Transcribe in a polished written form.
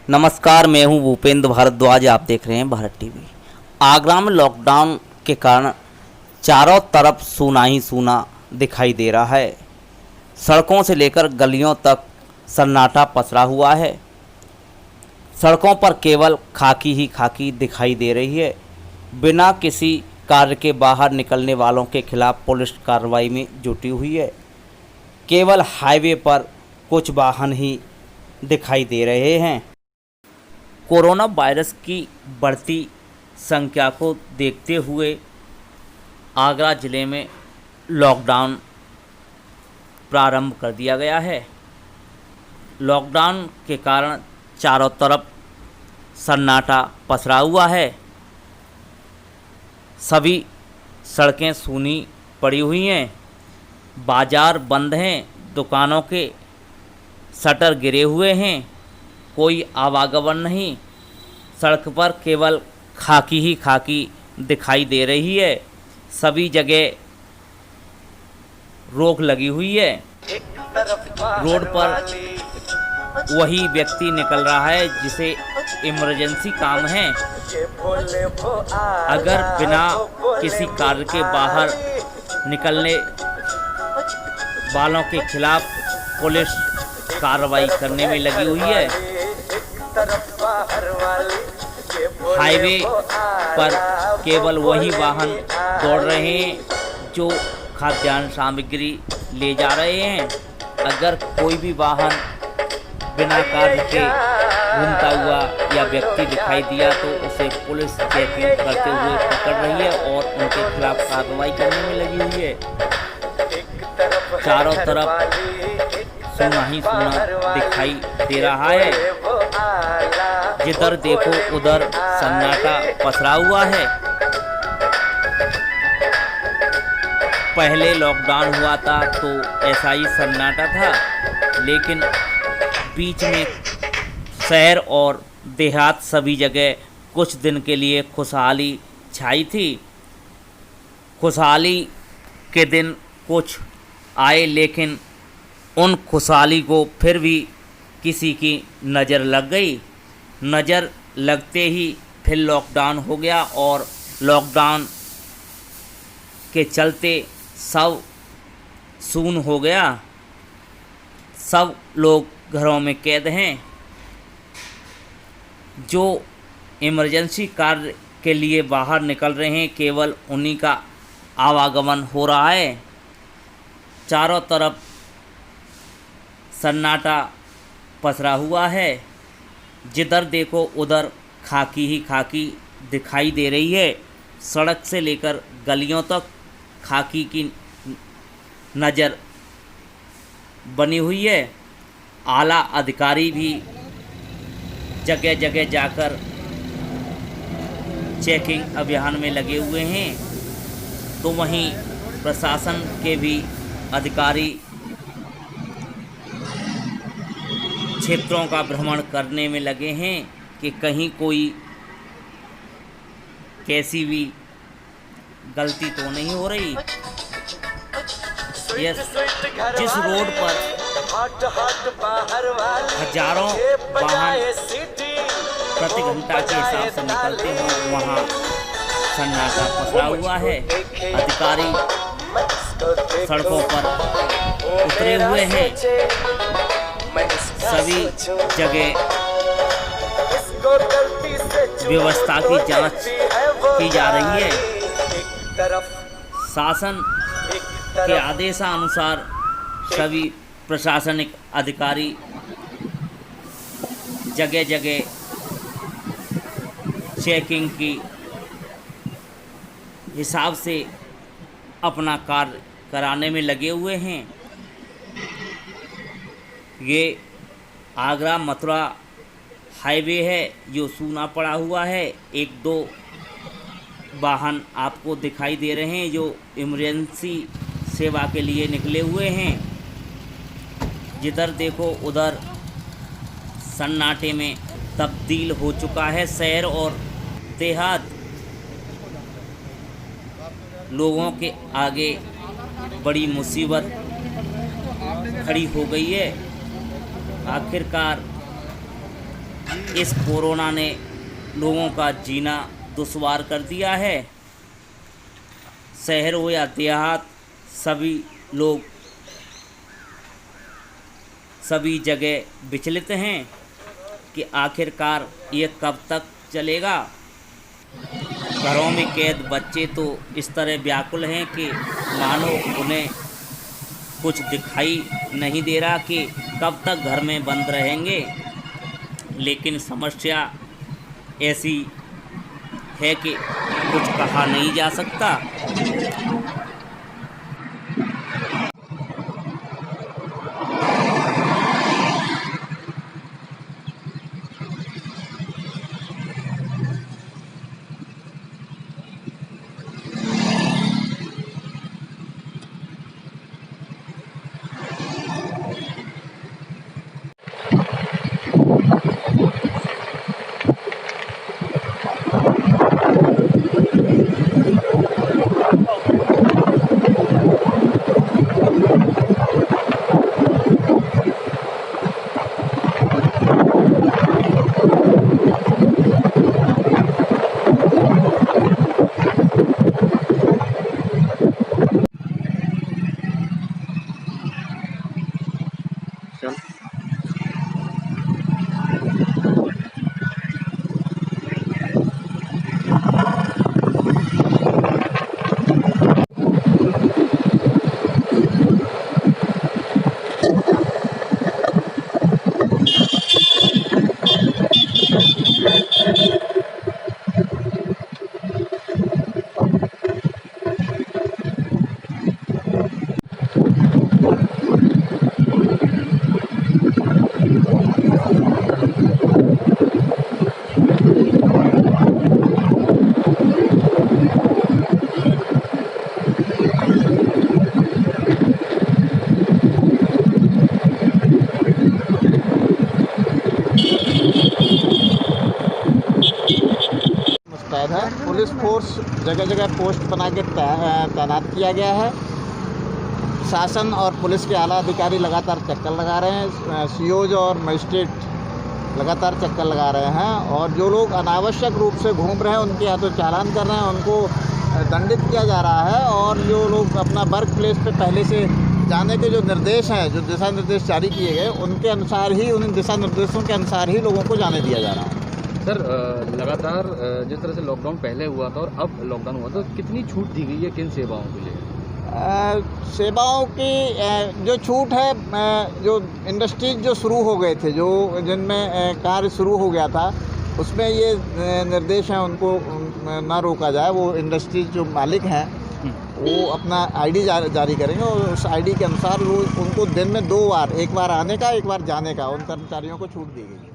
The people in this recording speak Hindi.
नमस्कार, मैं हूं भूपेंद्र भारद्वाज। आप देख रहे हैं भारत टीवी। आगरा में लॉकडाउन के कारण चारों तरफ सूना ही सूना दिखाई दे रहा है। सड़कों से लेकर गलियों तक सन्नाटा पसरा हुआ है। सड़कों पर केवल खाकी ही खाकी दिखाई दे रही है। बिना किसी कार्य के बाहर निकलने वालों के खिलाफ पुलिस कार्रवाई में जुटी हुई है। केवल हाईवे पर कुछ वाहन ही दिखाई दे रहे हैं। कोरोना वायरस की बढ़ती संख्या को देखते हुए आगरा ज़िले में लॉकडाउन प्रारंभ कर दिया गया है। लॉकडाउन के कारण चारों तरफ सन्नाटा पसरा हुआ है। सभी सड़कें सूनी पड़ी हुई हैं। बाज़ार बंद हैं। दुकानों के शटर गिरे हुए हैं। कोई आवागमन नहीं। सड़क पर केवल खाकी ही खाकी दिखाई दे रही है। सभी जगह रोक लगी हुई है। रोड पर वही व्यक्ति निकल रहा है जिसे इमरजेंसी काम है। अगर बिना किसी कार्य के बाहर निकलने वालों के खिलाफ पुलिस कार्रवाई करने में लगी हुई है। हाईवे पर केवल वही वाहन दौड़ रहे हैं जो खाद्यान्न सामग्री ले जा रहे हैं। अगर कोई भी वाहन बिना कार्य के घूमता हुआ या व्यक्ति दिखाई दिया तो उसे पुलिस चेकिंग करते हुए पकड़ रही है और उनके खिलाफ कार्रवाई करने में लगी हुई है। चारों तरफ सूना ही सूना दिखाई दे रहा है। जिधर देखो उधर सन्नाटा पसरा हुआ है। पहले लॉकडाउन हुआ था तो ऐसा ही सन्नाटा था, लेकिन बीच में शहर और देहात सभी जगह कुछ दिन के लिए खुशहाली छाई थी। खुशहाली के दिन कुछ आए, लेकिन उन खुशहाली को फिर भी किसी की नज़र लग गई। नज़र लगते ही फिर लॉकडाउन हो गया और लॉकडाउन के चलते सब सून हो गया। सब लोग घरों में कैद हैं। जो इमरजेंसी कार्य के लिए बाहर निकल रहे हैं केवल उन्हीं का आवागमन हो रहा है। चारों तरफ सन्नाटा पसरा हुआ है। जिधर देखो उधर खाकी ही खाकी दिखाई दे रही है। सड़क से लेकर गलियों तक खाकी की नज़र बनी हुई है। आला अधिकारी भी जगह जगह जाकर चेकिंग अभियान में लगे हुए हैं, तो वहीं प्रशासन के भी अधिकारी क्षेत्रों का भ्रमण करने में लगे हैं कि कहीं कोई कैसी भी गलती तो नहीं हो रही। जिस रोड पर हजारों वाहन प्रति घंटा के हिसाब से निकलते हैं वहाँ सन्नाटा पसरा हुआ है। अधिकारी सड़कों पर उतरे हुए हैं। सभी जगह व्यवस्था की जांच की जा रही है। शासन के आदेशानुसार सभी प्रशासनिक अधिकारी जगह जगह चेकिंग की हिसाब से अपना कार्य कराने में लगे हुए हैं। ये आगरा मथुरा हाईवे है जो सूना पड़ा हुआ है। एक दो वाहन आपको दिखाई दे रहे हैं जो इमरजेंसी सेवा के लिए निकले हुए हैं। जिधर देखो उधर सन्नाटे में तब्दील हो चुका है शहर और देहात। लोगों के आगे बड़ी मुसीबत खड़ी हो गई है। आखिरकार इस कोरोना ने लोगों का जीना दुश्वार कर दिया है। शहर हो या देहात, सभी लोग सभी जगह विचलित हैं कि आखिरकार ये कब तक चलेगा। घरों में कैद बच्चे तो इस तरह व्याकुल हैं कि मानो उन्हें कुछ दिखाई नहीं दे रहा कि कब तक घर में बंद रहेंगे। लेकिन समस्या ऐसी है कि कुछ कहा नहीं जा सकता। मुस्तैद है। पुलिस फोर्स जगह जगह पोस्ट बना के तैनात किया गया है। शासन और पुलिस के आला अधिकारी लगातार चक्कर लगा रहे हैं। सीओज और मजिस्ट्रेट लगातार चक्कर लगा रहे हैं और जो लोग अनावश्यक रूप से घूम रहे हैं उनके या तो चालान कर रहे हैं, उनको दंडित किया जा रहा है। और जो लोग अपना वर्क प्लेस पे पहले से जाने के जो निर्देश हैं, जो दिशा निर्देश जारी किए गए, उनके अनुसार ही, उन दिशा निर्देशों के अनुसार ही लोगों को जाने दिया जा रहा है। सर, लगातार जिस तरह से लॉकडाउन पहले हुआ था और अब लॉकडाउन हुआ, तो कितनी छूट दी गई है किन सेवाओं के लिए? सेवाओं की जो छूट है, जो इंडस्ट्रीज जो शुरू हो गए थे, जो जिनमें कार्य शुरू हो गया था, उसमें ये निर्देश हैं उनको ना रोका जाए। वो इंडस्ट्रीज जो मालिक हैं वो अपना आईडी जारी करेंगे और उस आईडी के अनुसार वो उनको दिन में 2 बार, एक बार आने का, एक बार जाने का, उन कर्मचारियों को छूट दी गई।